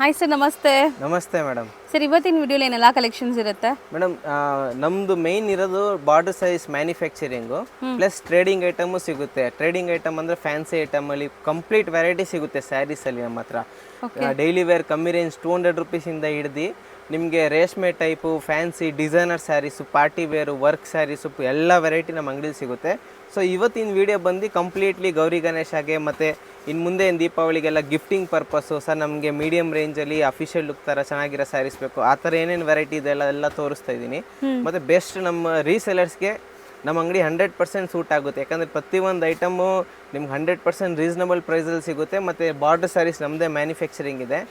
Hi sir, ನಮಸ್ತೆ. ನಮಸ್ತೆ madam. Sir, ಇವತ್ತಿನ ವಿಡಿಯೋಲಿ ಏನೆಲ್ಲ ಕಲೆಕ್ಷನ್ಸ್ ಇರುತ್ತೆ? ಮೇಡಮ್, ನಮ್ಮದು ಮೇಯ್ನ್ ಇರೋದು border size manufacturing plus trading item ಸಿಗುತ್ತೆ. ಟ್ರೇಡಿಂಗ್ ಐಟಮ್ ಅಂದರೆ ಫ್ಯಾನ್ಸಿ ಐಟಮಲ್ಲಿ ಕಂಪ್ಲೀಟ್ ವೆರೈಟಿ ಸಿಗುತ್ತೆ ಸ್ಯಾರೀಸಲ್ಲಿ ನಮ್ಮ ಹತ್ರ. ಡೈಲಿ ವೇರ್ ಕಮ್ಮಿ ರೇಂಜ್ 200 ರುಪೀಸಿಂದ ಹಿಡ್ದು ನಿಮಗೆ ರೇಷ್ಮೆ type, fancy designer sarees, party wear, work sarees ಎಲ್ಲ ವೆರೈಟಿ ನಮ್ಮ ಅಂಗಡಿಲಿ ಸಿಗುತ್ತೆ. ಸೊ ಇವತ್ತಿನ ವಿಡಿಯೋ ಬಂದು ಕಂಪ್ಲೀಟ್ಲಿ ಗೌರಿ ಗಣೇಶಗೆ ಮತ್ತು ಇನ್ನು ಮುಂದೆ ದೀಪಾವಳಿಗೆಲ್ಲ ಗಿಫ್ಟಿಂಗ್ ಪರ್ಪಸ್ಸು. ಸರ್, ನಮಗೆ ಮೀಡಿಯಮ್ ರೇಂಜಲ್ಲಿ ಅಫಿಷಿಯಲ್ ಲುಕ್ ಥರ ಚೆನ್ನಾಗಿರೋ ಸ್ಯಾರೀಸ್ ಬೇಕು, ಆ ಥರ ಏನೇನು ವೆರೈಟಿ ಇದೆ ಎಲ್ಲ ತೋರಿಸ್ತಾ ಇದ್ದೀನಿ. ಮತ್ತು ಬೆಸ್ಟ್ ನಮ್ಮ ರೀಸೆಲರ್ಸ್ಗೆ ನಮ್ಮ ಅಂಗಡಿ 100% ಸೂಟ್ ಆಗುತ್ತೆ. ಯಾಕಂದರೆ ಪ್ರತಿಯೊಂದು ಐಟಮು ನಿಮ್ಗೆ 100% ರೀಸನಬಲ್ ಪ್ರೈಸಲ್ಲಿ ಸಿಗುತ್ತೆ. ಮತ್ತು ಬಾರ್ಡರ್ ಸ್ಯಾರೀಸ್ ನಮ್ಮದೇ ಮ್ಯಾನುಫ್ಯಾಕ್ಚರಿಂಗ್ ಇದೆ.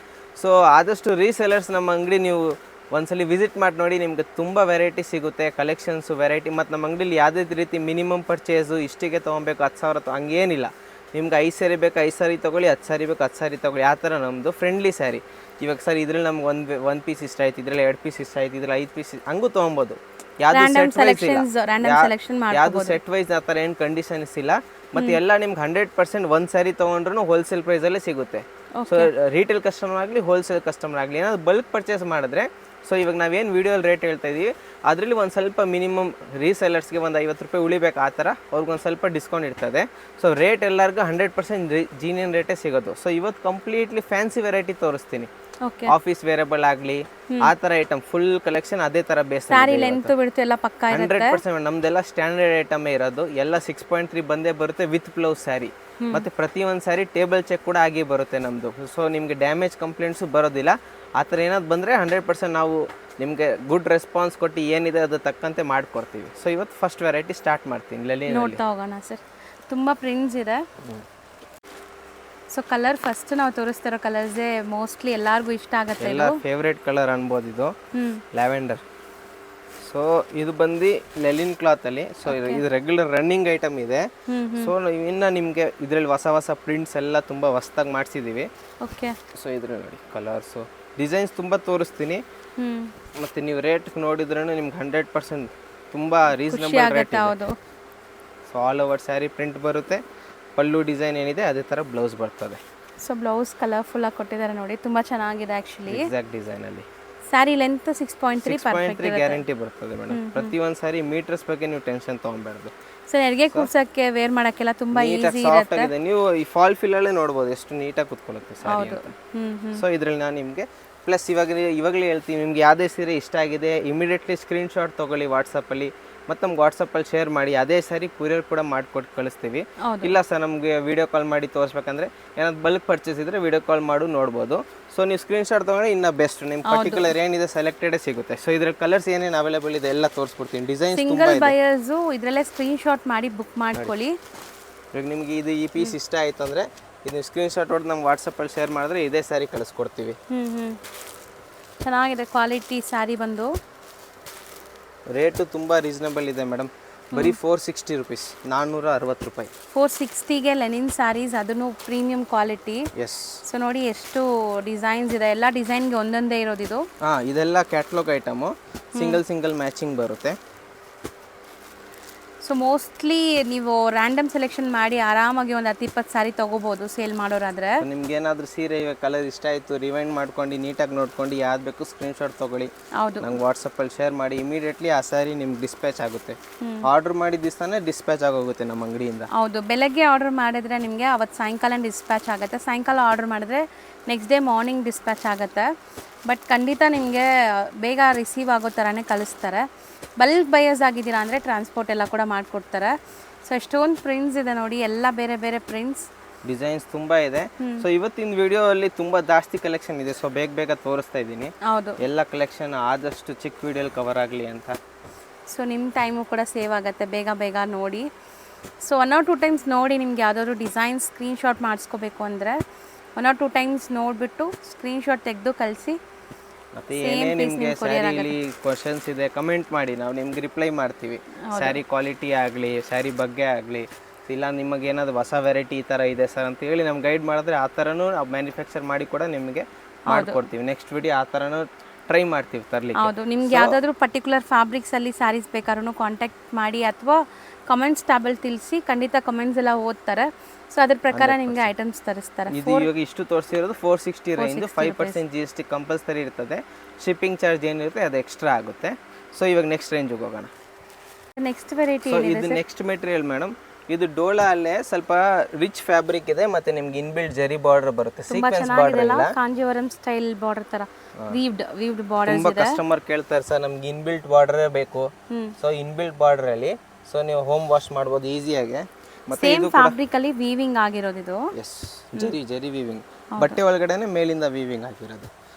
ಸೊ ಆದಷ್ಟು ರೀಸೆಲರ್ಸ್ ನಮ್ಮ ಅಂಗಡಿ ನೀವು ಒಂದ್ಸಲಿ ವಿಸಿಟ್ ಮಾಡಿ ನೋಡಿ, ನಿಮಗೆ ತುಂಬ ವೆರೈಟಿ ಸಿಗುತ್ತೆ, ಕಲೆಕ್ಷನ್ಸು ವೆರೈಟಿ. ಮತ್ತು ನಮ್ಮ ಅಂಗಡಿಲಿ ಯಾವುದೇ ರೀತಿ ಮಿನಿಮಮ್ ಪರ್ಚೇಸು ಇಷ್ಟಿಗೆ ತೊಗೊಬೇಕು 10,000 ಹಂಗೇನಿಲ್ಲ. ನಿಮ್ಗೆ 5 ಸ್ಯಾರಿ ಬೇಕು 5 ಸ್ಯಾರಿ ತೊಗೊಳ್ಳಿ, 10 ಸ್ಯಾರಿ ಬೇಕು 10 ಸ್ಯಾರಿ ತೊಗೊಳ್ಳಿ. ಆ ಥರ ನಮ್ಮದು ಫ್ರೆಂಡ್ಲಿ ಸ್ಯಾರಿ. ಇವಾಗ ಸರ್ ಇದ್ರಲ್ಲಿ ನಮ್ಗೆ ಒಂದು ಪೀಸ್ ಇಷ್ಟ ಆಯ್ತು, ಇದ್ರಲ್ಲಿ 2 ಪೀಸ್ ಇಷ್ಟ ಆಯ್ತು, ಇದ್ರಲ್ಲಿ 5 ಪೀಸ್ ಹಂಗೂ ತೊಗೊಬೋದು. ಯಾವುದು ಸೆಟ್ ವೈಸ್ ಆ ಥರ ಏನು ಕಂಡೀಷನ್ಸ್ ಇಲ್ಲ. ಮತ್ತು ಎಲ್ಲ ನಿಮ್ಗೆ 100% ಒಂದು ಸ್ಯಾರಿ ತೊಗೊಂಡ್ರು ಹೋಲ್ಸೇಲ್ ಪ್ರೈಸಲ್ಲೇ ಸಿಗುತ್ತೆ. ಸೊ ರಿಟೇಲ್ ಕಸ್ಟಮರ್ ಆಗಲಿ ಹೋಲ್ಸೇಲ್ ಕಸ್ಟಮರ್ ಆಗಲಿ ಏನಾದ್ರು ಬಲ್ಕ್ ಪರ್ಚೇಸ್ ಮಾಡಿದ್ರೆ, ಸೊ ಇವಾಗ ನಾವೇನು ವಿಡಿಯೋಲ್ಲಿ ರೇಟ್ ಹೇಳ್ತಾ ಇದ್ದೀವಿ ಅದರಲ್ಲಿ ಒಂದು ಸ್ವಲ್ಪ ಮಿನಿಮಮ್ ರೀಸೆಲರ್ಸ್ಗೆ ಒಂದು 50 ರೂಪಾಯಿ ಉಳಿಬೇಕು. ಆ ಥರ ಅವ್ರಿಗೊಂದು ಸ್ವಲ್ಪ ಡಿಸ್ಕೌಂಟ್ ಇರ್ತದೆ. ಸೊ ರೇಟ್ ಎಲ್ಲರಿಗೂ 100% ಜೀನಿಯನ್ ರೇಟೇ ಸಿಗೋದು. ಸೊ ಇವತ್ತು ಕಂಪ್ಲೀಟ್ಲಿ ಫ್ಯಾನ್ಸಿ ವೆರೈಟಿ ತೋರಿಸ್ತೀನಿ. ಆಫೀಸ್ ವೇರಬಲ್ ಆಗಲಿ ಆ ಥರ ಐಟಮ್ ಫುಲ್ ಕಲೆಕ್ಷನ್ ಅದೇ ಥರ ಬೇಸ್ 100%. ನಮ್ದೆಲ್ಲ ಸ್ಟ್ಯಾಂಡರ್ಡ್ ಐಟಮೇ ಇರೋದು. ಎಲ್ಲ 6.3 ಬಂದೇ ಬರುತ್ತೆ ವಿತ್ ಬ್ಲೌಸ್ ಸ್ಯಾರಿ. ಮತ್ತು ಪ್ರತಿಯೊಂದು ಸ್ಯಾರಿ ಟೇಬಲ್ ಚೆಕ್ ಕೂಡ ಆಗಿ ಬರುತ್ತೆ ನಮ್ಮದು. ಸೊ ನಿಮಗೆ ಡ್ಯಾಮೇಜ್ ಕಂಪ್ಲೇಂಟ್ಸು ಬರೋದಿಲ್ಲ. ಆ ಥರ ಏನಾದ್ರು ಬಂದರೆ 100% ನಾವು ನಿಮಗೆ ಗುಡ್ ರೆಸ್ಪಾನ್ಸ್ ಕೊಟ್ಟು ಏನಿದೆ ಅದು ತಕ್ಕಂತೆ ಮಾಡಿಕೊಡ್ತೀವಿ. ಸೊ ಇವತ್ತು ಫಸ್ಟ್ ವೆರೈಟಿ ಸ್ಟಾರ್ಟ್ ಮಾಡ್ತೀನಿ. ನೋಡ್ತಾ ಹೋಗೋಣ ಸರ್. ತುಂಬ ಪ್ರಿಂಟ್ಸ್ ಇದೆ. ಸೊ ಕಲರ್ ಫಸ್ಟ್ ನಾವು ತೋರಿಸ್ತಿರೋ ಕಲರ್ಸೇ ಮೋಸ್ಟ್ಲಿ ಎಲ್ಲರಿಗೂ ಇಷ್ಟ ಆಗುತ್ತೆ. ಎಲ್ಲ ಫೇವ್ರೇಟ್ ಕಲರ್ ಅನ್ಬೋದು. ಇದು ಲ್ಯಾವೆಂಡರ್. ಸೊ ಇದು ಬಂದು ಲೆಲಿನ್ ಕ್ಲಾತಲ್ಲಿ. ಸೊ ಇದು ರೆಗ್ಯುಲರ್ ರನ್ನಿಂಗ್ ಐಟಮ್ ಇದೆ. ಸೊ ಇನ್ನು ನಿಮಗೆ ಇದರಲ್ಲಿ ಹೊಸ ಹೊಸ ಪ್ರಿಂಟ್ಸ್ ಎಲ್ಲ ತುಂಬ ಹೊಸದಾಗಿ ಮಾಡಿಸಿದ್ದೀವಿ. ಓಕೆ. ಸೊ ಇದ್ರಲ್ಲಿ ನೋಡಿ ಕಲರ್ಸು ಡಿಸೈನ್ಸ್ ತುಂಬ ತೋರಿಸ್ತೀನಿ. ಮತ್ತು ನೀವು ರೇಟ್ ನೋಡಿದ್ರೂ ನಿಮ್ಗೆ 100% ತುಂಬ reasonable rate. So all over sari print ಬರುತ್ತೆ. ಪಲ್ಲು ಡಿಸೈನ್ ಏನಿದೆ ಅದೇ ಥರ ಬ್ಲೌಸ್ ಬರ್ತದೆ. ಸೊ ಬ್ಲೌಸ್ ಕಲರ್ಫುಲ್ ಆಗಿ ಕೊಟ್ಟಿದ್ದಾರೆ ನೋಡಿ, ತುಂಬ ಚೆನ್ನಾಗಿದೆ ಆ್ಯಕ್ಚುಲಿ. ಎಕ್ಸಾಕ್ಟ್ ಡಿಸೈನಲ್ಲಿ ಸ್ಯಾರಿ ಲೆಂತ್ 6.3 ಗ್ಯಾರಂಟಿ ಬರ್ತದೆ ಮೇಡಮ್. ಪ್ರತಿಯೊಂದು ಸಾರಿ ಮೀಟರ್ಸ್ ಬಗ್ಗೆ ನೀವು ಟೆನ್ಷನ್ ತೊಗೊಬಾರ್ದು. ಸೊ ನೆರಿಗೆ ಕೂರ್ಸಕ್ಕೆ ವೇರ್ ಮಾಡಕ್ಕೆಲ್ಲ ತುಂಬಾ ಈಸಿ ಇರುತ್ತೆ. ನೀವು ಈ ಫಾಲ್ ಫಿಲ್ಲಲ್ಲೇ ನೋಡ್ಬೋದು ಎಷ್ಟು ನೀಟಾಗಿ ಕುತ್ಕೊಳ್ಳುತ್ತೆ ಸಾರಿ ಅಂತ. ಸೊ ಇದರಲ್ಲಿ ನಾನು ನಿಮಗೆ ಪ್ಲಸ್ ಇವಾಗಲೇ ಹೇಳ್ತೀನಿ, ನಿಮ್ಗೆ ಯಾವುದೇ ಸೀರೆ ಇಷ್ಟ ಆಗಿದೆ ಇಮಿಡಿಯೇಟ್ಲಿ ಸ್ಕ್ರೀನ್ಶಾಟ್ ತೊಗೊಳ್ಳಿ ವಾಟ್ಸಪ್ಪಲ್ಲಿ. ಮತ್ತು ನಮ್ಗೆ ವಾಟ್ಸಪ್ಪಲ್ಲಿ ಶೇರ್ ಮಾಡಿ ಅದೇ ಸಾರಿ ಕೊರಿಯರ್ ಕೂಡ ಮಾಡಿಕೊಟ್ಟು ಕಳಿಸ್ತೀವಿ. ಇಲ್ಲ ಸರ್ ನಮಗೆ ವೀಡಿಯೋ ಕಾಲ್ ಮಾಡಿ ತೋರಿಸ್ಬೇಕಂದ್ರೆ ಏನಾದ್ರು ಬಲ್ಕ್ ಪರ್ಚೇಸ್ ಇದ್ದರೆ ವೀಡಿಯೋ ಕಾಲ್ ಮಾಡು ನೋಡ್ಬೋದು. ಸೊ ನೀವು ಸ್ಕ್ರೀನ್ಶಾಟ್ ತೊಗೊಂಡ್ರೆ ಇನ್ನೂ ಬೆಸ್ಟ್. ನಿಮ್ಮ ಪರ್ಟಿಕ್ಯುಲರ್ ಏನಿದೆ ಸೆಲೆಕ್ಟೆಡೇ ಸಿಗುತ್ತೆ. ಸೊ ಇದ್ರ ಕಲರ್ಸ್ ಏನೇನು ಅವೈಲೇಬಲ್ ಇದೆ ಎಲ್ಲ ತೋರಿಸ್ಬಿಡ್ತೀನಿ. ಡಿಸೈನ್ಸ್ ಸಿಂಗಲ್ ಬಯರ್ಸು ಇದರಲ್ಲೇ ಸ್ಕ್ರೀನ್ಶಾಟ್ ಮಾಡಿ ಬುಕ್ ಮಾಡ್ಕೊಳ್ಳಿ. ಇವಾಗ ನಿಮಗೆ ಈ ಪೀಸ್ ಇಷ್ಟ ಆಯಿತು ಅಂದರೆ ಇದು ಸ್ಕ್ರೀನ್ಶಾಟ್ ಹೊಡೆದು ನಮ್ಮ ವಾಟ್ಸಪ್ಪಲ್ಲಿ ಶೇರ್ ಮಾಡಿದ್ರೆ ಇದೇ ಸ್ಯಾರಿ ಕಳಿಸ್ಕೊಡ್ತೀವಿ. ಚೆನ್ನಾಗಿದೆ ಕ್ವಾಲಿಟಿ ಸ್ಯಾರಿ. ಬಂದು ರೇಟು ತುಂಬ ರೀಸನಬಲ್ ಇದೆ ಮೇಡಮ್. ಬರೀ 460 ರುಪೀಸ್, 460 ರೂಪಾಯಿ. 460ಗೆ ಲೆನಿನ್ ಸ್ಯಾರೀಸ್, ಅದನ್ನು ಪ್ರೀಮಿಯಂ ಕ್ವಾಲಿಟಿ. ಎಸ್. ಸೊ ನೋಡಿ ಎಷ್ಟು ಡಿಸೈನ್ಸ್ ಇದೆ. ಎಲ್ಲ ಡಿಸೈನ್ಗೆ ಒಂದೊಂದೇ ಇರೋದು ಇದು. ಇದೆಲ್ಲ ಕ್ಯಾಟ್ಲಾಗ್ ಐಟಮು. ಸಿಂಗಲ್ ಮ್ಯಾಚಿಂಗ್ ಬರುತ್ತೆ. ಸೊ ಮೋಸ್ಟ್ಲಿ ನೀವು ರ್ಯಾಂಡಮ್ ಸೆಲೆಕ್ಷನ್ ಮಾಡಿ ಆರಾಮಾಗಿ ಒಂದು 10-20 ಸ್ಯಾರಿ ತೊಗೋಬೋದು ಸೇಲ್ ಮಾಡೋರಾದ್ರೆ. ನಿಮ್ಗೆ ಏನಾದರೂ ಸೀರೆ ಇವಾಗ ಕಲರ್ ಇಷ್ಟ ಆಯಿತು ರಿವೈಂಡ್ ಮಾಡ್ಕೊಂಡು ನೀಟಾಗಿ ನೋಡ್ಕೊಂಡು ಯಾವ್ದು ಬೇಕು ಸ್ಕ್ರೀನ್ಶಾಟ್ ತೊಗೊಳ್ಳಿ. ಹೌದು. ನಂಗೆ ವಾಟ್ಸಪ್ಪಲ್ಲಿ ಶೇರ್ ಮಾಡಿ ಇಮಿಡಿಯೇಟ್ಲಿ ಆ ಸ್ಯಾರಿ ನಿಮ್ಗೆ ಡಿಸ್ಪ್ಯಾಚ್ ಆಗುತ್ತೆ. ಆರ್ಡರ್ ಮಾಡಿದ ದಿವಸನೇ ಡಿಸ್ಪ್ಯಾಚ್ ಆಗೋಗುತ್ತೆ ನಮ್ಮ ಅಂಗಡಿಯಿಂದ. ಹೌದು, ಬೆಳಗ್ಗೆ ಆರ್ಡರ್ ಮಾಡಿದ್ರೆ ನಿಮಗೆ ಅವತ್ತು ಸಾಯಂಕಾಲ ಡಿಸ್ಪ್ಯಾಚ್ ಆಗುತ್ತೆ. ಸಾಯಂಕಾಲ ಆರ್ಡರ್ ಮಾಡಿದ್ರೆ ನೆಕ್ಸ್ಟ್ ಡೇ ಮಾರ್ನಿಂಗ್ ಡಿಸ್ಪ್ಯಾಚ್ ಆಗುತ್ತೆ. ಬಟ್ ಖಂಡಿತ ನಿಮಗೆ ಬೇಗ ರಿಸೀವ್ ಆಗೋ ಥರನೇ ಕಳಿಸ್ತಾರೆ. ಬಲ್ಕ್ ಬಯರ್ಸ್ ಆಗಿದ್ದೀರಾ ಅಂದರೆ ಟ್ರಾನ್ಸ್ಪೋರ್ಟ್ ಎಲ್ಲ ಕೂಡ ಮಾಡಿಕೊಡ್ತಾರೆ. ಸೊ ಎಷ್ಟೊಂದು ಪ್ರಿಂಟ್ಸ್ ಇದೆ ನೋಡಿ, ಎಲ್ಲ ಬೇರೆ ಬೇರೆ ಪ್ರಿಂಟ್ಸ್ ಡಿಸೈನ್ಸ್ ತುಂಬ ಇದೆ. ಸೊ ಇವತ್ತಿನ ವಿಡಿಯೋ ಅಲ್ಲಿ ತುಂಬ ಜಾಸ್ತಿ ಕಲೆಕ್ಷನ್ ಇದೆ. ಸೊ ಬೇಗ ತೋರಿಸ್ತಾ ಇದ್ದೀನಿ. ಹೌದು, ಎಲ್ಲ ಕಲೆಕ್ಷನ್ ಆದಷ್ಟು ಚಿಕ್ಕ ವಿಡಿಯೋಲಿ ಕವರ್ ಆಗಲಿ ಅಂತ. ಸೊ ನಿಮ್ಮ ಟೈಮು ಕೂಡ ಸೇವ್ ಆಗುತ್ತೆ. ಬೇಗ ನೋಡಿ. ಸೊ 1 or 2 ಟೈಮ್ಸ್ ನೋಡಿ. ನಿಮ್ಗೆ ಯಾವುದಾದ್ರು ಡಿಸೈನ್ ಸ್ಕ್ರೀನ್ಶಾಟ್ ಮಾಡಿಸ್ಕೋಬೇಕು ಅಂದರೆ 1 or 2 ಟೈಮ್ಸ್ ನೋಡಿಬಿಟ್ಟು ಸ್ಕ್ರೀನ್ಶಾಟ್ ತೆಗೆದು ಕಳಿಸಿ. ಮತ್ತೆ ಏನೇ ನಿಮಗೆ ಸ್ಯಾರಿಲಿ ಕ್ವಶನ್ಸ್ ಇದೆ ಕಮೆಂಟ್ ಮಾಡಿ, ನಾವು ನಿಮ್ಗೆ ರಿಪ್ಲೈ ಮಾಡ್ತೀವಿ. ಸ್ಯಾರಿ ಕ್ವಾಲಿಟಿ ಆಗಲಿ ಸ್ಯಾರಿ ಬಗ್ಗೆ ಆಗಲಿ, ಇಲ್ಲ ನಿಮಗೆ ಏನಾದ್ರು ಹೊಸ ವೆರೈಟಿ ಈ ಥರ ಇದೆ ಸರ್ ಅಂತ ಹೇಳಿ ನಮ್ಗೆ ಗೈಡ್ ಮಾಡಿದ್ರೆ ಆ ಥರನೂ ನಾವು ಮ್ಯಾನುಫ್ಯಾಕ್ಚರ್ ಮಾಡಿ ಕೂಡ ನಿಮಗೆ ಮಾಡಿಕೊಡ್ತೀವಿ. ನೆಕ್ಸ್ಟ್ ವಿಡಿಯೋ ಆ ಥರನೂ ಟ್ರೈ ಮಾಡ್ತೀವಿ ತರಲಿಕ್ಕೆ. ಹೌದು, ನಿಮ್ಗೆ ಯಾವುದಾದ್ರೂ ಪರ್ಟಿಕ್ಯುಲರ್ ಫ್ಯಾಬ್ರಿಕ್ಸಲ್ಲಿ ಸ್ಯಾರೀಸ್ ಬೇಕಾದ್ರೂ ಕಾಂಟ್ಯಾಕ್ಟ್ ಮಾಡಿ ಅಥವಾ ಕಮೆಂಟ್ಸ್ ಟ್ಯಾಬಲ್ಲಿ ತಿಳಿಸಿ, ಖಂಡಿತ ಕಮೆಂಟ್ಸ್ ಎಲ್ಲ ಓದ್ತಾರೆ. ಸೊ ಅದ್ರ ಪ್ರಕಾರ ನಿಮಗೆ ಐಟಮ್ಸ್ ತರಿಸ್ತಾರೆ. ಇದು ಇವಾಗ ಇಷ್ಟು ತೋರಿಸಿರೋದು 460 ರೇಂಜ್, 5% GST ಕಂಪಲ್ಸರಿ ಇರ್ತದೆ. ಶಿಪ್ಪಿಂಗ್ ಚಾರ್ಜ್ ಏನಿರುತ್ತೆ ಅದು ಎಕ್ಸ್ಟ್ರಾ ಆಗುತ್ತೆ. ಸೊ ಇವಾಗ ನೆಕ್ಸ್ಟ್ ರೇಂಜಿಗೆ ಹೋಗೋಣ. ನೆಕ್ಸ್ಟ್ ವೆರೈಟಿ ಇದು ನೆಕ್ಸ್ಟ್ ಮೆಟೀರಿಯಲ್ ಮೇಡಮ್. ಇದು ಡೋಲಾ ಅಲ್ಲೇ ಸ್ವಲ್ಪ ರಿಚ್ ಫ್ಯಾಬ್ರಿಕ್ ಇದೆ, ಮತ್ತೆ ನಿಮ್ಗೆ ಇನ್ಬಿಲ್ಟ್ ಜರಿ ಬಾರ್ಡರ್ ಬರುತ್ತೆ, ಸೀಕ್ವೆನ್ಸ್ ಬಾರ್ಡರ್ ಇಲ್ಲ, ಕಾಂಜೀವರಂ ಸ್ಟೈಲ್ ಬಾರ್ಡರ್ ತರ ವೀವ್ಡ್ ಬಾರ್ಡರ್ ತುಂಬಾ ಕಸ್ಟಮರ್ ಕೇಳ್ತಾರೆ ಸರ್ ನಮ್ಗೆ ಇನ್ಬಿಲ್ಟ್ ಬಾರ್ಡರ್ ಬೇಕು. ಸೊ ಇನ್ಬಿಲ್ಟ್ ಬಾರ್ಡರ್ ಅಲ್ಲಿ ಸೊ ನೀವು ಹೋಮ್ ವಾಶ್ ಮಾಡ್ಬೋದು ಈಸಿಯಾಗಿ. ಮತ್ತೆ ಸೇಮ್ ಫ್ಯಾಬ್ರಿಕ್ ಅಲ್ಲಿ ವೀವಿಂಗ್ ಆಗಿರೋದು ಇದು. ಎಸ್, ಜರಿ ವೀವಿಂಗ್, ಬಟ್ಟೆ ಒಳಗಡೆನೆ ಮೇಲಿಂದ ವೀವಿಂಗ್ ಆಗಿರೋದು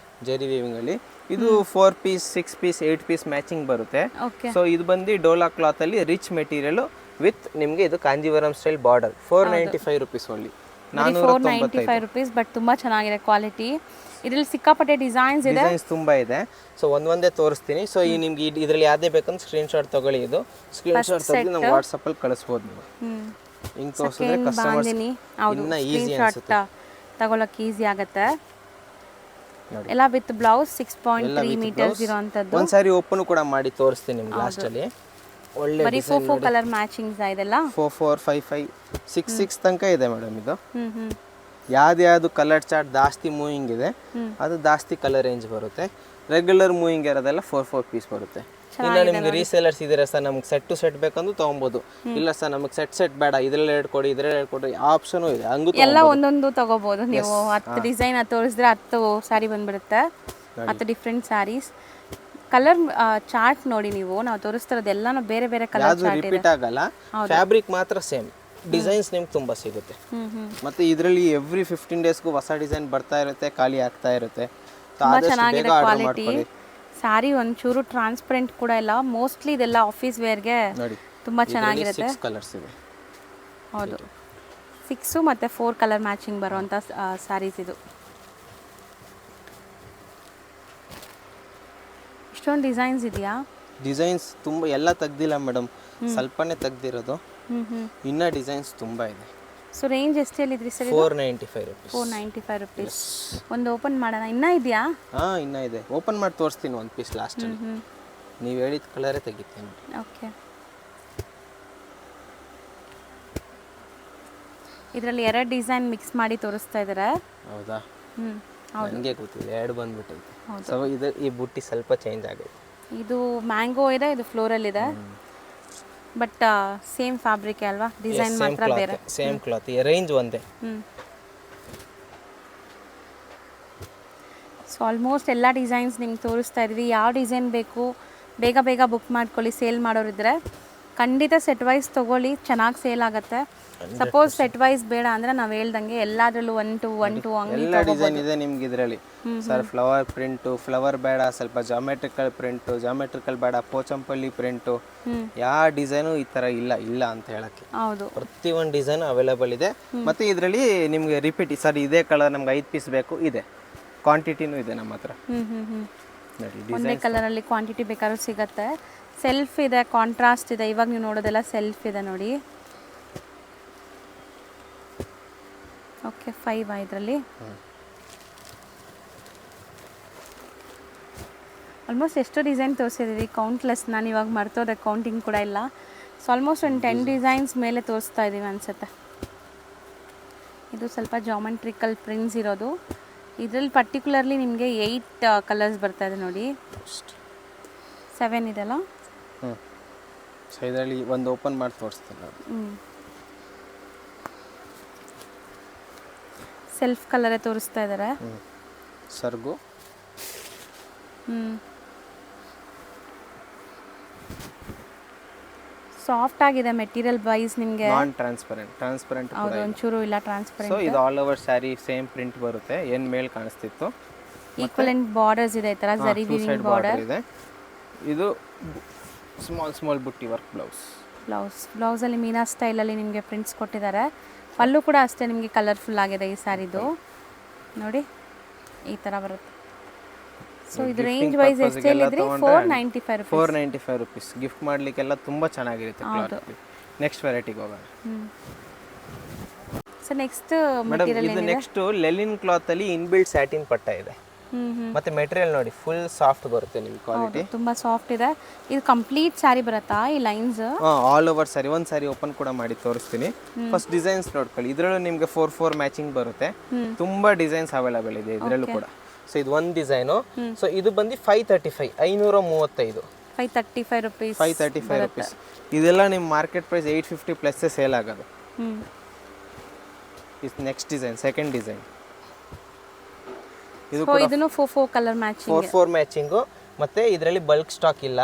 ಜರಿ ವೀವಿಂಗ್ ಅಲ್ಲಿ. ಇದು 4 ಪೀಸ್ 6 ಪೀಸ್ 8 ಪೀಸ್ ಮ್ಯಾಚಿಂಗ್ ಬರುತ್ತೆ. ಸೊ ಇದು ಬಂದು ಡೋಲಾ ಕ್ಲಾತ್ ಅಲ್ಲಿ ರಿಚ್ ಮೆಟೀರಿಯಲ್ ವಿತ್ ನಿಮಗೆ ಇದು Kanjeevaram style border. 495 rupees only, 495 rupees. But ತುಂಬಾ ಚೆನ್ನಾಗಿದೆ ಕ್ವಾಲಿಟಿ. ಇದರಲ್ಲಿ ಸಿಕ್ಕಾಪಟ್ಟೆ ಡಿಸೈನ್ಸ್ ಇದೆ, ಡಿಸೈನ್ಸ್ ತುಂಬಾ ಇದೆ. ಸೊ ಒಂದೇ ತೋರಿಸ್ತೀನಿ. ಸೊ ಈ ನಿಮ್ಗೆ ಇದರಲ್ಲಿ ಯಾವ್ದೇ ಬೇಕಂತ ಸ್ಕ್ರೀನ್ ಶಾಟ್ ತಗೊಳ್ಳಿ. ಇದು ಸ್ಕ್ರೀನ್ ಶಾಟ್ ತೆಗೆದು ನಾವು ವಾಟ್ಸ್ಆಪ್ ಅಲ್ಲಿ ಕಳಿಸ್ಬೋದು ನೀವು. ಹಿಂಗ್ ತೋರಿಸಿದ್ರೆ ಕಸ್ಟಮರ್ಸ್ ಇನ್ನ ಈಸಿ ಅನ್ಸುತ್ತೆ, ತಗೊಳ್ಳೋಕೆ ಈಸಿ ಆಗುತ್ತೆ. ಎಲ್ಲ ವಿತ್ ಬ್ಲೌಸ್ 6.3 ಮೀಟರ್ಸ್ ಇರೋಂತದ್ದು. ಒಂದ್ ಸಾರಿ ಓಪನ್ ಕೂಡ ಮಾಡಿ ತೋರಿಸ್ತೀನಿ ನಿಮ್ಗೆ ಲಾಸ್ಟ್ ಅಲ್ಲಿ. ಒಳ್ಳೆ ಬರೀ 4 ಕಲರ್ ಮ್ಯಾಚಿಂಗ್ಸ್ ಇದೆಲ್ಲ. 4 4 5 5 6 6 ತನಕ ಇದೆ ಮೇಡಮ್. ಇದು ಯಾವ್ದು ಕಲರ್ ಚಾರ್ಟ್ ಜಾಸ್ತಿ ಮೂವಿಂಗ್ ಇದೆ ಅದು ಜಾಸ್ತಿ ಕಲರ್ ರೇಂಜ್ ಬರುತ್ತೆ. ರೆಗ್ಯುಲರ್ ಮೂವಿಂಗ್ ಇರೋದೆಲ್ಲ 4 4 ಪೀಸ್ ಬರುತ್ತೆ. ಇಲ್ಲ ನಿಮ್ಗೆ ರೀಸೇಲರ್ಸ್ ಇದ್ದೀರಾ ಸರ್, ನಮ್ಗೆ ಸೆಟ್ ಟು ಸೆಟ್ ಬೇಕಂದ್ರೂ ತೊಗೊಬೋದು. ಇಲ್ಲ ಸರ್ ನಮಗೆ ಸೆಟ್ ಬೇಡ, ಇದ್ರಲ್ಲಿ 2 ಕೊಡಿ, ಇದ್ರಲ್ಲಿ 2 ಕೊಡಿ, ಆಪ್ಷನ್ ಇದೆ. ಹಂಗೂ ಎಲ್ಲ ಒಂದೊಂದು ತಗೋಬಹುದು ನೀವು. 10 ಡಿಸೈನ್ ತೋರಿಸಿದ್ರೆ 10 ಸ್ಯಾರಿ ಬಂದ್ಬಿಡುತ್ತೆ, 10 ಡಿಫ್ರೆಂಟ್ ಸ್ಯಾರೀಸ್. ಕಲರ್ ಚಾರ್ಟ್ ನೋಡಿ ನೀವು, ನಾವು ತೋರಿಸ್ತಿರೋದೆಲ್ಲಾನು ಬೇರೆ ಬೇರೆ ಕಲರ್ ಚಾರ್ಟ್ ಇದೆ, ರಿಪೀಟ್ ಆಗಲ್ಲ. ಫ್ಯಾಬ್ರಿಕ್ ಮಾತ್ರ ಸೇಮ್, ಡಿಸೈನ್ಸ್ ನಿಮ್ಗೆ ತುಂಬಾ ಸಿಗುತ್ತೆ. ಮತ್ತೆ ಇದರಲ್ಲಿ ಎವ್ರಿ 15 ಡೇಸ್ಗೂ ಹೊಸ ಡಿಸೈನ್ ಬರ್ತಾ ಇರುತ್ತೆ, ಖಾಲಿ ಆಗ್ತಾ ಇರುತ್ತೆ. ಚೆನ್ನಾಗಿದೆ ಕ್ವಾಲಿಟಿ. ಸ್ಯಾರಿ ಒಂಚೂರು ಟ್ರಾನ್ಸ್ಪರೆಂಟ್ ಕೂಡ ಇಲ್ಲ. ಮೋಸ್ಟ್ಲಿ ಇದೆಲ್ಲ ಆಫೀಸ್ ವೇರ್ಗೆ ತುಂಬಾ ಚೆನ್ನಾಗಿರುತ್ತೆ. 6 ಕಲರ್ಸ್ ಇದೆ. ಹೌದು, 6 ಮತ್ತೆ 4 ಕಲರ್ ಮ್ಯಾಚಿಂಗ್ ಬರುವಂತ ಸ್ಯಾರೀಸ್ ಇದು. ಇಷ್ಟೊಂದು ಡಿಸೈನ್ಸ್ ಇದೆಯಾ? ಡಿಸೈನ್ಸ್ ತುಂಬಾ ಎಲ್ಲ ತೆಗ್ದಿಲ್ಲ ಮೇಡಮ್, ಸ್ವಲ್ಪನೇ ತೆಗ್ದಿರೋದು. ಇನ್ನ ಡಿಸೈನ್ಸ್ ತುಂಬಾ ಇದೆ. ಸೊ ರೇಂಜ್ ಎಷ್ಟು ಹೇಳಿದ್ರಿ ಸರ್? 495 ರುಪೀಸ್. 495 ರುಪೀಸ್. ಒಂದು ಓಪನ್ ಮಾಡೋಣ. ಇನ್ನ ಇದೆಯಾ? ಇನ್ನ ಇದೆ. ಓಪನ್ ಮಾಡಿ ತೋರಿಸ್ತೀನಿ ಒಂದು ಪೀಸ್ ಲಾಸ್ಟ್ ಅಲ್ಲಿ. ನೀವು ಹೇಳಿದ ಕಲರೇ ತೆಗಿತೀನಿ. ಓಕೆ, ಇದರಲ್ಲಿ 2 ಡಿಸೈನ್ ಮಿಕ್ಸ್ ಮಾಡಿ ತೋರಿಸ್ತಾ ಇದ್ದಾರೆ. ಹೌದಾ? ನನಗೆ ಗೊತ್ತಿಲ್ಲ, 2 ಬಂದ್ಬಿಟ್ಟೈತೆ. ಸೊ ಈ ಬುಟ್ಟಿ ಸ್ವಲ್ಪ ಚೇಂಜ್ ಆಗೈತೆ. ಇದು ಮ್ಯಾಂಗೋ ಇದೆ, ಇದು ಫ್ಲೋರಲ್ ಇದೆ. ಬಟ್ ಸೇಮ್ ಫ್ಯಾಬ್ರಿಕ್ ಅಲ್ವಾ, ಡಿಸೈನ್ ಮಾತ್ರ ಬೇರೆ. ಸೇಮ್ ಕ್ಲಾತ್, ರೇಂಜ್ ಒಂದೇ. ಸೊ ಆಲ್ಮೋಸ್ಟ್ ಎಲ್ಲ ಡಿಸೈನ್ಸ್ ನಿಮ್ಗೆ ತೋರಿಸ್ತಾ ಇದ್ವಿ. ಯಾವ ಡಿಸೈನ್ ಬೇಕು ಬೇಗ ಬೇಗ ಬುಕ್ ಮಾಡ್ಕೊಳ್ಳಿ. ಸೇಲ್ ಮಾಡೋರಿದ್ರೆ ಖಂಡಿತ ಸೆಟ್ ವೈಸ್ ತೊಗೊಳ್ಳಿ, ಚೆನ್ನಾಗಿ ಸೇಲ್ ಆಗುತ್ತೆ. ಸಪೋಸ್ ಸೆಟ್ ವೈಸ್ ಬೇಡ ಅಂದ್ರೆ ನಾವು ಹೇಳ್ದಂಗೆ ಎಲ್ಲಾದ್ರಲ್ಲೂ 1 to 1 ಎಲ್ಲ ಡಿಸೈನ್ ಇದೆ ನಿಮ್ಗೆ ಇದರಲ್ಲಿ. ಸರ್ ಫ್ಲವರ್ ಪ್ರಿಂಟು, ಫ್ಲವರ್ ಬೇಡ, ಸ್ವಲ್ಪ ಜಾಮೆಟ್ರಿಕಲ್ ಪ್ರಿಂಟು, ಜಾಮೆಟ್ರಿಕಲ್ ಬೇಡ, ಪೋಚಂಪಲ್ಲಿ ಪ್ರಿಂಟು, ಯಾವ ಡಿಸೈನು ಈ ತರ ಇಲ್ಲ ಅಂತ ಹೇಳಕ್ಕೆ. ಹೌದು, ಪ್ರತಿಯೊಂದು ಡಿಸೈನ್ ಅವೈಲೇಬಲ್ ಇದೆ. ಮತ್ತೆ ಇದರಲ್ಲಿ ನಿಮ್ಗೆ ರಿಪೀಟ್ ಸರ್ ಇದೇ ಕಲರ್ ನಮ್ಗೆ 5 ಪೀಸ್ ಬೇಕು ಇದೆ, ಕ್ವಾಂಟಿಟಿನೂ ಇದೆ ನಮ್ಮ ಹತ್ರ. ಒಂದೇ ಕಲರ್ ಅಲ್ಲಿ ಕ್ವಾಂಟಿಟಿ ಬೇಕಾದ್ರೂ ಸಿಗತ್ತೆ. ಸೆಲ್ಫ್ ಇದೆ, ಕಾಂಟ್ರಾಸ್ಟ್ ಇದೆ. ಇವಾಗ ನೀವು ನೋಡೋದೆಲ್ಲ ಸೆಲ್ಫ್ ಇದೆ ನೋಡಿ. ಓಕೆ, 5 ಇದರಲ್ಲಿ. ಆಲ್ಮೋಸ್ಟ್ ಎಷ್ಟು ಡಿಸೈನ್ ತೋರಿಸಿದ್ದೀವಿ, ಕೌಂಟ್ಲೆಸ್. ನಾನು ಇವಾಗ ಮರ್ತೋದೆ, ಕೌಂಟಿಂಗ್ ಕೂಡ ಇಲ್ಲ. ಸೊ ಆಲ್ಮೋಸ್ಟ್ ಒಂದು 10 ಡಿಸೈನ್ಸ್ ಮೇಲೆ ತೋರಿಸ್ತಾ ಇದ್ದೀವಿ ಅನ್ಸುತ್ತೆ. ಇದು ಸ್ವಲ್ಪ ಜಾಮೆಟ್ರಿಕಲ್ ಪ್ರಿಂಟ್ಸ್ ಇರೋದು. ಇದರಲ್ಲಿ ಪರ್ಟಿಕ್ಯುಲರ್ಲಿ ನಿಮಗೆ 8 ಕಲರ್ಸ್ ಬರ್ತಾ ಇದೆ ನೋಡಿ. 7 ಇದೆಲ್ಲ. ಸೊ ಇದರಲ್ಲಿ ಒಂದು ಓಪನ್ ಮಾಡಿ ತೋರಿಸ್ತೀನಿ. ಸೆಲ್ಫ್ ಕಲರೇ ತೋರಿಸ್ತಾ ಇದ್ದಾರೆ. ಸರ್ಗು ಸಾಫ್ಟ್ ಆಗಿದೆ ಮೆಟೀರಿಯಲ್ ವೈಸ್. ನಿಮಗೆ ನಾನ್ ಟ್ರಾನ್ಸ್ಪರೆಂಟ್ ಹೌದು, ಒಂಚೂರು ಇಲ್ಲ ಟ್ರಾನ್ಸ್ಪರೆಂಟ್. ಸೊ ಇದು all over sari same print ಬರುತ್ತೆ. ಏನ್ ಮೇಲ್ ಕಾಣಿಸ್ತಿತ್ತು, ಈಕ್ವಲೆಂಟ್ ಬಾರ್ಡರ್ಸ್ ಇದೆ, ಈ ತರ ಜರಿ ವೀವಿಂಗ್ ಬಾರ್ಡರ್ ಇದೆ. ಇದು ಸ್ಮಾಲ್ ಬುಟ್ಟಿ ವರ್ಕ್ ಬ್ಲೌಸ್ ಅಲ್ಲಿ ಮೀನಾ ಸ್ಟೈಲ್ ಅಲ್ಲಿ ನಿಮಗೆ ಪ್ರಿಂಟ್ಸ್ ಕೊಟ್ಟಿದ್ದಾರೆ. ಪಲ್ಲು ಕೂಡ ಅಷ್ಟೇ ನಿಮಗೆ ಕಲರ್ಫುಲ್ ಆಗಿದೆ ಈ ಸ್ಯಾರಿದು ನೋಡಿ, ಈ ತರ ಬರುತ್ತೆ. ಸೊ ಇದು ರೇಂಜ್ ವೈಸ್ ಎಷ್ಟು ಹೇಳಿದ್ರಿ? 495 ರುಪೀಸ್. ಗಿಫ್ಟ್ ಮಾಡ್ಲಿಕ್ಕೆಲ್ಲ ತುಂಬಾ ಚೆನ್ನಾಗಿರುತ್ತೆ ಕ್ಲಾತ್. ನೆಕ್ಸ್ಟ್ ವೆರೈಟಿಗೆ ಹೋಗೋಣ. ಸೊ ನೆಕ್ಸ್ಟ್ ಮೇಡಮ್, ಇದು ನೆಕ್ಸ್ಟ್ ಲೆಲಿನ್ ಕ್ಲಾತ್ ಅಲ್ಲಿ ಇನ್ಬಿಲ್ಟ್ ಸ್ಯಾಟಿನ್ ಪಟ್ಟ ಇದೆ. ಮತ್ತೆ ಮೆಟೀರಿಯಲ್ ನೋಡಿ ಫುಲ್ ಸಾಫ್ಟ್ ಬರುತ್ತೆ ನಿಮ್ಗೆ ಕ್ವಾಲಿಟಿ. ತುಂಬ ಸಾಫ್ಟ್ ಇದೆ. ಇದು ಕಂಪ್ಲೀಟ್ ಸ್ಯಾರಿ ಬರುತ್ತಾ ಈ ಲೈನ್ಸ್? All over sari. ಒಂದು ಸ್ಯಾರಿ ಓಪನ್ ಕೂಡ ಮಾಡಿ ತೋರಿಸ್ತೀನಿ. ಫಸ್ಟ್ ಡಿಸೈನ್ಸ್ ನೋಡ್ಕೊಳ್ಳಿ. ಇದರಲ್ಲೂ ನಿಮಗೆ 4 ಮ್ಯಾಚಿಂಗ್ ಬರುತ್ತೆ. ತುಂಬಾ ಡಿಸೈನ್ಸ್ ಅವೈಲೇಬಲ್ ಇದೆ ಇದರಲ್ಲೂ ಕೂಡ. ಸೊ ಇದು ಒಂದು ಡಿಸೈನು. ಸೊ ಇದು ಬಂದು 535 535 535 ರುಪೀಸ್. 535 ರುಪೀಸ್. ಇದೆಲ್ಲ ನಿಮ್ಮ ಮಾರ್ಕೆಟ್ ಪ್ರೈಸ್ 850 ಪ್ಲಸ್ ಸೇಲ್ ಆಗೋದು. ಇದು ನೆಕ್ಸ್ಟ್ ಡಿಸೈನ್, ಸೆಕೆಂಡ್ ಡಿಸೈನ್. ಇದು ಕೂಡ ಇದನ್ನು 4 ಕಲರ್ ಮ್ಯಾಚಿಂಗ್. 4 ಮ್ಯಾಚಿಂಗು. ಮತ್ತೆ ಇದರಲ್ಲಿ ಬಲ್ಕ್ ಸ್ಟಾಕ್ ಇಲ್ಲ,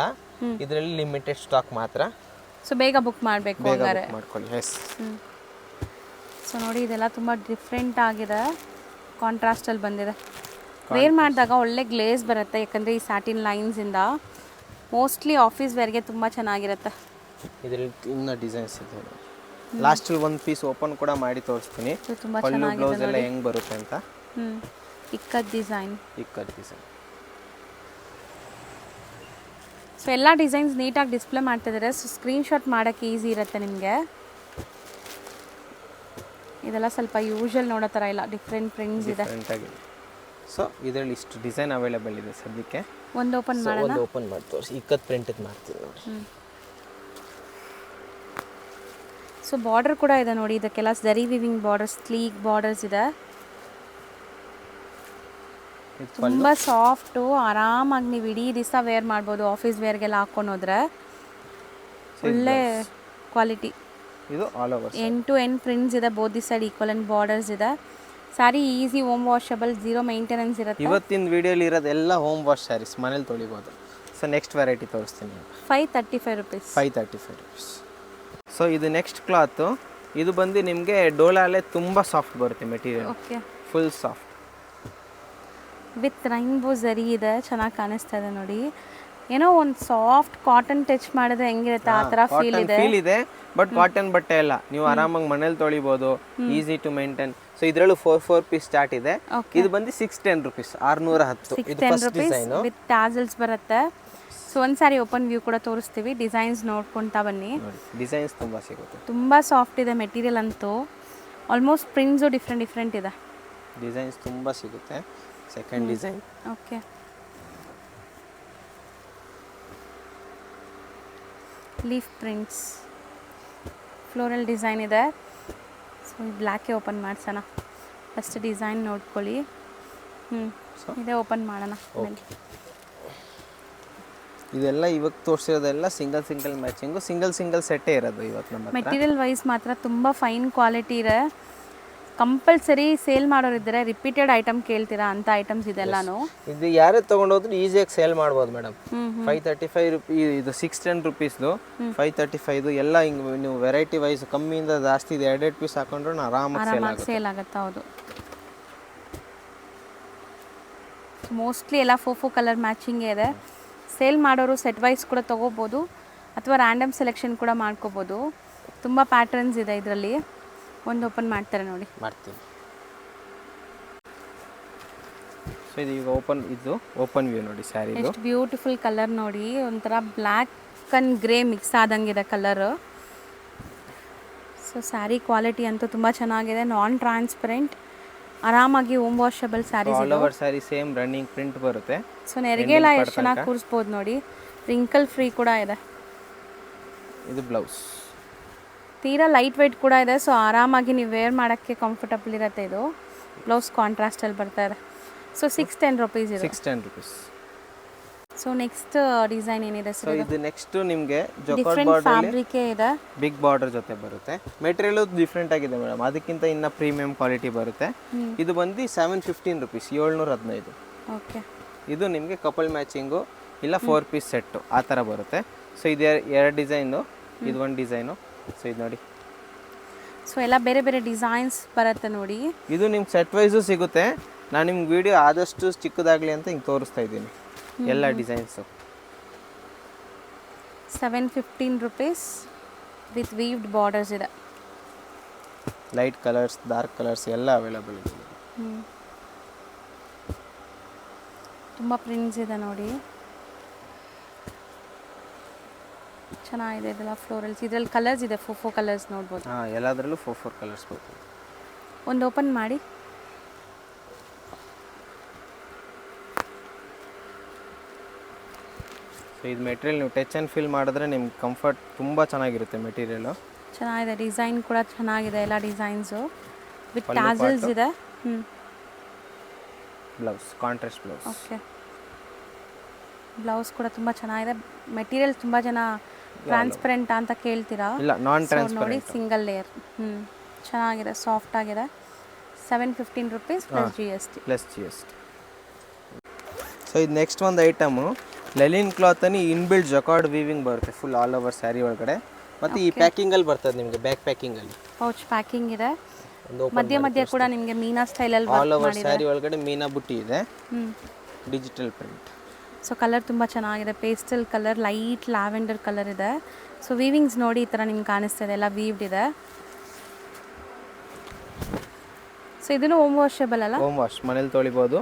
ಇದರಲ್ಲಿ ಲಿಮಿಟೆಡ್ ಸ್ಟಾಕ್ ಮಾತ್ರ. ಸೊ ಬೇಗ ಬುಕ್ ಮಾಡಬೇಕು ಹಾಗಾದ್ರೆ. ಮಾಡ್ಕೊಳ್ಳಿ. ಎಸ್. ಸೊ ನೋಡಿ ಇದೆಲ್ಲ ತುಂಬ ಡಿಫ್ರೆಂಟ್ ಆಗಿದೆ, ಕಾಂಟ್ರಾಸ್ಟಲ್ಲಿ ಬಂದಿದೆ. ವೇರ್ ಮಾಡಿದಾಗ ಒಳ್ಳೆ ಗ್ಲೇಸ್ ಬರುತ್ತೆ, ಯಾಕಂದರೆ ಈ ಸ್ಯಾಟಿನ್ ಲೈನ್ಸಿಂದ. ಮೋಸ್ಟ್ಲಿ ಆಫೀಸ್ ವೇರ್ಗೆ ತುಂಬ ಚೆನ್ನಾಗಿರುತ್ತೆ. ಇದರಲ್ಲಿ ಇನ್ನೂ ಡಿಸೈನ್ಸ್ ಇದೆ. ಲಾಸ್ಟಲ್ಲಿ ಒಂದು ಪೀಸ್ ಓಪನ್ ಕೂಡ ಮಾಡಿ ತೋರಿಸ್ತೀನಿ. ತುಂಬ ಪಲ್ಲು ಬ್ಲೌಸ್ ಎಲ್ಲ ಹೆಂಗೆ ಬರುತ್ತೆ ಅಂತ. ಇಕ್ಕತ್ ಡಿಸೈನ್. ಸೊ ಎಲ್ಲ ಡಿಸೈನ್ಸ್ ನೀಟಾಗಿ ಡಿಸ್ಪ್ಲೇ ಮಾಡ್ತಿದ್ದಾರೆ. ಸೊ ಸ್ಕ್ರೀನ್ಶಾಟ್ ಮಾಡೋಕ್ಕೆ ಈಸಿ ಇರುತ್ತೆ ನಿಮಗೆ. ಇದೆಲ್ಲ ಸ್ವಲ್ಪ ಯೂಶುವಲ್ ನೋಡೋ ಥರ ಇಲ್ಲ, ಡಿಫ್ರೆಂಟ್ ಪ್ರಿಂಟ್ಸ್ ಇದೆ. ಸೊ ಇದರಲ್ಲಿ ಇಷ್ಟು ಡಿಸೈನ್ ಅವೈಲೇಬಲ್ ಇದೆ ಸದ್ಯಕ್ಕೆ. ಒಂದು ಓಪನ್ ಮಾಡೋಣ. ಒಂದು ಓಪನ್ ಮಾಡಿ ತೋರಿಸಿ. ಇಕ್ಕತ್ ಪ್ರಿಂಟೆಡ್ ಮಾಡ್ತೀನಿ ನೋಡಿ. ಸೊ ಬಾರ್ಡರ್ ಕೂಡ ಇದೆ ನೋಡಿ, ಇದಕ್ಕೆಲ್ಲ ಜರಿ ವಿವಿಂಗ್ ಬಾರ್ಡರ್ಸ್, ಸ್ಲೀಕ್ ಬಾರ್ಡರ್ಸ್ ಇದೆ. ತುಂಬ ಸಾಫ್ಟು, ಆರಾಮಾಗಿ ನೀವು ಇಡೀ ದಿವಸ ವೇರ್ ಮಾಡ್ಬೋದು. ಆಫೀಸ್ ವೇರ್ಗೆಲ್ಲ ಹಾಕೊಂಡು ಹೋದ್ರೆ ಒಳ್ಳೆ ಕ್ವಾಲಿಟಿ. ಇದು all over end to end prints ಇದೆ, both the side equal and borders ಇದೆ. Sari easy home washable, 0 maintenance ಇರುತ್ತೆ. ಇವತ್ತಿನ ವಿಡಿಯೋಲಿ ಇರೋದೆಲ್ಲ ಹೋಮ್ ವಾಶ್ ಸ್ಯಾರೀಸ್, ಮನೇಲಿ ತೊಳಿಬೋದು. ಸೊ ನೆಕ್ಸ್ಟ್ ವೆರೈಟಿ ತೋರಿಸ್ತೀನಿ. 535 ರುಪೀಸ್. 535 ರುಪೀಸ್. ಸೊ ಇದು ನೆಕ್ಸ್ಟ್ ಕ್ಲಾತು. ಇದು ಬಂದು ನಿಮಗೆ ಡೋಲಾಲೆ ತುಂಬ ಸಾಫ್ಟ್ ಬರುತ್ತೆ material. Okay. Full soft with rainbow ಜರಿ ಇದೆ, ಚೆನ್ನಾಗಿ ಕಾಣಿಸ್ತಾ ಇದೆ ನೋಡಿ. ಏನೋ ಒಂದು ಸಾಫ್ಟ್ ಕಾಟನ್ ಟಚ್ ಮಾಡಿದ್ರೆ ಹೆಂಗಿರುತ್ತೆ ಆ ಥರ ಫೀಲ್ ಇದೆ. ಬಟ್ ಕಾಟನ್ ಬಟ್ಟೆ ಅಲ್ಲ, ನೀವು ಆರಾಮಾಗಿ ಮನೇಲಿ ತೊಳಿಬೋದು. Easy to maintain. ಸೊ ಇದರಲ್ಲೂ 4 ಪೀಸ್ ಸ್ಟಾರ್ಟ್ ಇದೆ. ಇದು ಬಂದು 610 ರುಪೀಸ್, 610. ಇದು ಫಸ್ಟ್ ಡಿಸೈನ್ ವಿತ್ ಟ್ಯಾಸಲ್ಸ್ ಬರುತ್ತೆ. ಸೊ ಒಂದು ಸಾರಿ ಓಪನ್ ವ್ಯೂ ಕೂಡ ತೋರಿಸ್ತೀವಿ, ಡಿಸೈನ್ಸ್ ನೋಡ್ಕೊಳ್ತಾ ಬನ್ನಿ. ಡಿಸೈನ್ಸ್ ತುಂಬ ಸಿಗುತ್ತೆ. ತುಂಬ ಸಾಫ್ಟ್ ಇದೆ ಮೆಟೀರಿಯಲ್ ಅಂತೂ. ಆಲ್ಮೋಸ್ಟ್ ಪ್ರಿಂಟ್ಸು ಡಿಫ್ರೆಂಟ್ ಇದೆ. ಡಿಸೈನ್ಸ್ ತುಂಬ ಸಿಗುತ್ತೆ. Second design. Okay. Leaf prints, floral design ಇದೆ. ಸೊ ಬ್ಲ್ಯಾಕೇ ಓಪನ್ ಮಾಡ್ಸೋಣ. ಫಸ್ಟ್ ಡಿಸೈನ್ ನೋಡ್ಕೊಳ್ಳಿ. ಇದೇ ಓಪನ್ ಮಾಡೋಣ. ಇದೆಲ್ಲ ಇವಾಗ ತೋರಿಸಿರೋದೆಲ್ಲ ಸಿಂಗಲ್ ಮ್ಯಾಚಿಂಗು, ಸಿಂಗಲ್ ಸೆಟ್ಟೇ ಇರೋದು ಇವತ್ತು ನಮ್ಮ ಮೆಟೀರಿಯಲ್ ವೈಸ್ ಮಾತ್ರ ತುಂಬ ಫೈನ್ ಕ್ವಾಲಿಟಿ ಇದೆ. ಕಂಪಲ್ಸರಿ ಸೇಲ್ ಮಾಡೋರಿದ್ದರೆ ರಿಪೀಟೆಡ್ ಐಟಮ್ ಕೇಳ್ತೀರಾ ಅಂತ ಐಟಮ್ಸ್ ಇದೆಲ್ಲಾನು. ಇದು ಯಾರೇ ತೊಗೊಂಡೋದ್ರು ಈಸಿಯಾಗಿ ಸೇಲ್ ಮಾಡ್ಬೋದು ಮೇಡಮ್. 535 ರುಪೀಸ್, ಇದು 610 ರುಪೀಸ್ದು, 535 ಎಲ್ಲ ಹಿಂಗೆ ನೀವು ವೆರೈಟಿ ವೈಸ್ ಕಮ್ಮಿಯಿಂದ ಜಾಸ್ತಿ ಇದೆ 2 ಪೀಸ್ ಹಾಕೊಂಡ್ರು ಆರಾಮಾಗಿ ಸೇಲ್ ಆಗುತ್ತೆ. ಹೌದು. ಮೋಸ್ಟ್ಲಿ ಎಲ್ಲ 4 ಕಲರ್ ಮ್ಯಾಚಿಂಗೇ ಇದೆ. ಸೇಲ್ ಮಾಡೋರು ಸೆಟ್ ವೈಸ್ ಕೂಡ ತೊಗೋಬೋದು, ಅಥವಾ ರ್ಯಾಂಡಮ್ ಸೆಲೆಕ್ಷನ್ ಕೂಡ ಮಾಡ್ಕೋಬೋದು. ತುಂಬ ಪ್ಯಾಟರ್ನ್ಸ್ ಇದೆ ಇದರಲ್ಲಿ. ಒಂದು ಓಪನ್ ಮಾಡ್ತಾರೆ ನೋಡಿ. ಮಾಡ್ತೀನಿ. ಸೊ ಇದು ಈಗ ಓಪನ್ ವ್ಯೂ ನೋಡಿ. ಸ್ಯಾರಿ ಎಷ್ಟು ಬ್ಯೂಟಿಫುಲ್ ಕಲರ್ ನೋಡಿ, ಒಂಥರ ಬ್ಲ್ಯಾಕ್ ಆ್ಯಂಡ್ ಗ್ರೇ ಮಿಕ್ಸ್ ಆದಂಗಿದೆ ಕಲರು. ಸೊ ಸ್ಯಾರಿ ಕ್ವಾಲಿಟಿ ಅಂತೂ ತುಂಬ ಚೆನ್ನಾಗಿದೆ, ನಾನ್ ಟ್ರಾನ್ಸ್ಪರೆಂಟ್, ಆರಾಮಾಗಿ home washable saris. All over sari same running print ಬರುತ್ತೆ. ಸೊ ನೆರಿಗೆಲ್ಲ ಎಷ್ಟು ಚೆನ್ನಾಗಿ ಕೂರಿಸ್ಬೋದು ನೋಡಿ. ರಿಂಕಲ್ ಫ್ರೀ ಕೂಡ ಇದೆ. ಇದು ಬ್ಲೌಸ್. ತೀರಾ ಲೈಟ್ ವೆಯ್ಟ್ ಕೂಡ ಇದೆ. ಸೊ ಆರಾಮಾಗಿ ನೀವು ವೇರ್ ಮಾಡೋಕ್ಕೆ ಕಂಫರ್ಟಬಲ್ ಇರುತ್ತೆ. ಇದು ಬ್ಲೌಸ್ ಕಾಂಟ್ರಾಸ್ಟಲ್ಲಿ ಬರ್ತಾ ಇದೆ. ಸೊ 610 ರುಪೀಸ್ ಇದೆ. 610 ರುಪೀಸ್. ಸೊ ನೆಕ್ಸ್ಟ್ ಡಿಸೈನ್ ಏನಿದೆ ಸರ್? ಇದು ನೆಕ್ಸ್ಟ್ ನಿಮಗೆ ಡಿಫ್ರೆಂಟ್ ಫ್ಯಾಬ್ರಿಕ್ ಇದೆ, ಬಿಗ್ ಬಾರ್ಡರ್ ಜೊತೆ ಬರುತ್ತೆ. ಮೆಟೀರಿಯಲ್ ಡಿಫ್ರೆಂಟ್ ಆಗಿದೆ ಮೇಡಮ್, ಅದಕ್ಕಿಂತ ಇನ್ನ ಪ್ರೀಮಿಯಂ ಕ್ವಾಲಿಟಿ ಬರುತ್ತೆ. ಇದು ಬಂದು 715 ರುಪೀಸ್, 715. ಓಕೆ. ಇದು ನಿಮಗೆ ಕಪಲ್ ಮ್ಯಾಚಿಂಗು ಇಲ್ಲ 4 ಪೀಸ್ ಸೆಟ್ಟು ಆ ಥರ ಬರುತ್ತೆ. ಸೊ ಇದು 2 ಡಿಸೈನು, ಇದು 1 ಡಿಸೈನು. ಸೊ ಇದು ನೋಡಿ. ಸೊ ಎಲ್ಲ ಬೇರೆ ಬೇರೆ ಡಿಸೈನ್ಸ್ ಬರುತ್ತೆ ನೋಡಿ. ಇದು ನಿಮ್ಗೆ ಸೆಟ್ ವೈಸು ಸಿಗುತ್ತೆ. ನಾನು ನಿಮ್ಗೆ ವಿಡಿಯೋ ಆದಷ್ಟು ಚಿಕ್ಕದಾಗಲಿ ಅಂತ ಹಿಂಗೆ ತೋರಿಸ್ತಾ ಇದ್ದೀನಿ ಎಲ್ಲ designs. 715 rupees with weaved borders ಇದೆ. ಲೈಟ್ ಕಲರ್ಸ್, ಡಾರ್ಕ್ ಕಲರ್ಸ್ ಎಲ್ಲ ಅವೈಲೇಬಲ್ ಇದೆ. ತುಂಬ ಪ್ರಿಂಟ್ಸ್ ಇದೆ ನೋಡಿ, ಚೆನ್ನಾಗಿದೆ. ಇದೆಲ್ಲ ಫ್ಲೋರಲ್ಸ್, ಇದರಲ್ಲಿ ಕಲರ್ಸ್ ಇದೆ, 4 ಕಲರ್ಸ್ ನೋಡ್ಬೋದು. ಎಲ್ಲದರಲ್ಲೂ 4 ಕಲರ್ಸ್ ಬರ್ತದೆ. ಒಂದು ಓಪನ್ ಮಾಡಿ. ಸೊ ಇದು ಮೆಟೀರಿಯಲ್ ನೀವು ಟಚ್ ಆ್ಯಂಡ್ ಫೀಲ್ ಮಾಡಿದ್ರೆ ನಿಮ್ಗೆ ಕಂಫರ್ಟ್ ತುಂಬ ಚೆನ್ನಾಗಿರುತ್ತೆ ಮೆಟೀರಿಯಲು. ಚೆನ್ನಾಗಿದೆ, ಡಿಸೈನ್ ಕೂಡ ಚೆನ್ನಾಗಿದೆ, ಎಲ್ಲ ಡಿಸೈನ್ಸು ವಿತ್ ಟ್ಯಾಸಲ್ಸ್ ಇದೆ. Blouse contrast blouse. Okay, blouse ಕೂಡ ತುಂಬ ಚೆನ್ನಾಗಿದೆ. ಮೆಟೀರಿಯಲ್ ತುಂಬ ಜನ ಟ್ರಾನ್ಸ್ಪರೆಂಟ್ ಅಂತ ಕೇಳ್ತೀರಾ, ಇಲ್ಲ ನಾನ್ ನೋಡಿ ಟ್ರಾನ್ಸ್ಪರೆಂಟ್ ಸಿಂಗಲ್ ಲೇಯರ್. ಚೆನ್ನಾಗಿದೆ, ಸಾಫ್ಟ್ ಆಗಿದೆ. 715 rupees plus G S T. So ಇದು ನೆಕ್ಸ್ಟ್ ಒಂದು ಐಟಮು ಲೆಲಿನ್ ಕ್ಲಾತಲ್ಲಿ ಇನ್ಬಿಲ್ಡ್ ಜಕಾರ್ಡ್ ವೀವಿಂಗ್ ಬರುತ್ತೆ ಫುಲ್ ಆಲ್ ಓವರ್ ಸ್ಯಾರಿ ಒಳಗಡೆ. ಮತ್ತು ಈ ಪ್ಯಾಕಿಂಗಲ್ಲಿ ಬರ್ತದೆ ನಿಮಗೆ, ಬ್ಯಾಕ್ ಪ್ಯಾಕಿಂಗಲ್ಲಿ ಪೌಚ್ ಪ್ಯಾಕಿಂಗ್ ಇದೆ. ಮಧ್ಯ ಕೂಡ ನಿಮಗೆ ಮೀನಾ ಸ್ಟೈಲಲ್ಲಿ ಆಲ್ ಓವರ್ ಸ್ಯಾರಿ ಒಳಗಡೆ ಮೀನಾ ಬುಟ್ಟಿ ಇದೆ, ಡಿಜಿಟಲ್ ಪ್ರಿಂಟ್. ಸೊ ಕಲರ್ ತುಂಬ ಚೆನ್ನಾಗಿದೆ, pastel colour, light lavender colour ಇದೆ. ಸೊ ವೀವಿಂಗ್ಸ್ ನೋಡಿ ಈ ಥರ ನಿಮ್ಗೆ ಕಾಣಿಸ್ತಿದೆ, ಎಲ್ಲ ವೀವ್ಡ್ ಇದೆ. ಸೊ ಇದನ್ನು ಹೋಮ್ ವಾಷೇಬಲ್ ಅಲ್ಲ? ಹೋಮ್ ವಾಶ್, ಮನೇಲಿ ತೊಳಿಬೋದು.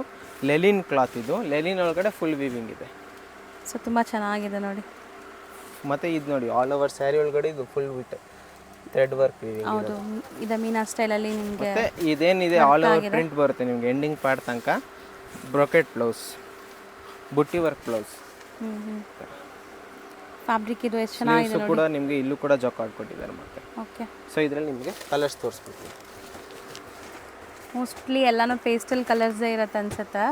ಲೆಲಿನ್ ಕ್ಲಾತ್ ಇದು, ಲೆಲಿನ್ ಒಳಗಡೆ ಫುಲ್ ವೀವಿಂಗ್ ಇದೆ. ಸೊ ತುಂಬ ಚೆನ್ನಾಗಿದೆ ನೋಡಿ. ಮತ್ತು ಇದು ನೋಡಿ ಆಲ್ ಓವರ್ ಸ್ಯಾರಿ ಒಳಗಡೆ ಇದು full with thread work weaving. ಹೌದು, ಇದು ಮೀನಾ ಸ್ಟೈಲಲ್ಲಿ ನಿಮಗೆ. ಮತ್ತೆ ಇದೇನಿದೆ ಆಲ್ ಓವರ್ ಪ್ರಿಂಟ್ ಬರುತ್ತೆ ನಿಮಗೆ ಎಂಡಿಂಗ್ ಪಾರ್ಟ್ ತನಕ. ಬ್ರೊಕೆಟ್ ಬ್ಲೌಸ್, ಬುಟ್ಟಿ ವರ್ಕ್ ಬ್ಲೌಸ್. ಫ್ಯಾಬ್ರಿಕ್ ಇದು ಎಷ್ಟು ಚೆನ್ನಾಗಿದೆ ನೋಡಿ. ಕೂಡ ನಿಮಗೆ ಇಲ್ಲೂ ಕೂಡ ಜಾಕಾರ್ಡ್ ಕೊಟ್ಟಿದ್ದಾರೆ ಮತ್ತೆ. ಓಕೆ, ಸೊ ಇದರಲ್ಲಿ ನಿಮಗೆ ಕಲರ್ಸ್ ತೋರಿಸ್ಬಿಡ್ತೀನಿ. ಮೋಸ್ಟ್ಲಿ ಎಲ್ಲನೂ ಪೇಸ್ಟಲ್ ಕಲರ್ಸೇ ಇರುತ್ತೆ ಅನ್ಸುತ್ತೆ.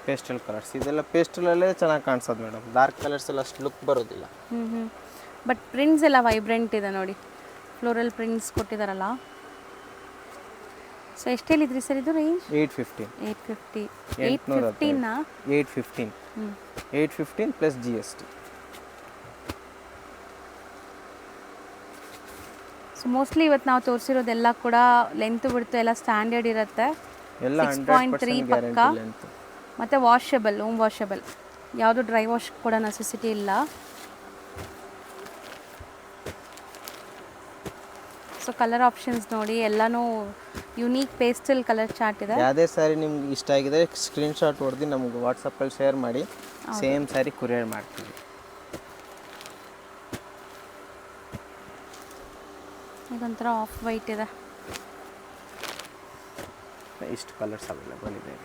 ಪೇಸ್ಟಲ್ ಕಲರ್ಸ್ ಇದೆಲ್ಲ ಪೇಸ್ಟಲಲ್ಲೇ ಚೆನ್ನಾಗಿ ಕಾಣಿಸೋದು ಮೇಡಮ್. ಡಾರ್ಕ್ ಕಲರ್ಸ್ ಎಲ್ಲ ಅಷ್ಟು ಲುಕ್ ಬರೋದಿಲ್ಲ. ಬಟ್ ಪ್ರಿಂಟ್ಸ್ ಎಲ್ಲ ವೈಬ್ರೆಂಟ್ ಇದೆ ನೋಡಿ, ಫ್ಲೋರಲ್ ಪ್ರಿಂಟ್ಸ್ ಕೊಟ್ಟಿದ್ದಾರಲ್ಲ. ಸೊ ಎಷ್ಟು ಹೇಳಿದ್ರಿ ಸರ್ ಇದು range? 815 815 plus G S T. So mostly ಇವತ್ತು ನಾವು ತೋರಿಸಿರೋದೆಲ್ಲ ಕೂಡ ಲೆಂತ್ ಬಿಡ್ತು ಎಲ್ಲ ಸ್ಟ್ಯಾಂಡರ್ಡ್ ಇರುತ್ತೆ. ಎಲ್ಲ 6.3 ಪಕ್ಕ. ಮತ್ತು ವಾಷಬಲ್, ಹೋಮ್ ವಾಷಬಲ್, ಯಾವುದು ಡ್ರೈ ವಾಶ್ ಕೂಡ ನೆಸೆಸಿಟಿ ಇಲ್ಲ. ಸೊ ಕಲರ್ ಆಪ್ಷನ್ಸ್ ನೋಡಿ, ಎಲ್ಲನೂ ಯುನೀಕ್ ಪೇಸ್ಟಲ್ ಕಲರ್ ಚಾರ್ಟ್ ಇದೆ. ಯಾವುದೇ ಸ್ಯಾರಿ ನಿಮ್ಗೆ ಇಷ್ಟ ಆಗಿದೆ ಸ್ಕ್ರೀನ್ಶಾಟ್ ಹೊಡೆದು ನಮ್ಗೆ ವಾಟ್ಸಪ್ಪಲ್ಲಿ ಶೇರ್ ಮಾಡಿ, ಸೇಮ್ ಸ್ಯಾರಿ ಕೊರಿಯರ್ ಮಾಡ್ತೀವಿ. ಇದೊಂಥರ ಆಫ್ ವೈಟ್ ಇದೆ. ಇಷ್ಟು ಕಲರ್ಸ್ ಅವೈಲೇಬಲ್ ಇದೆ.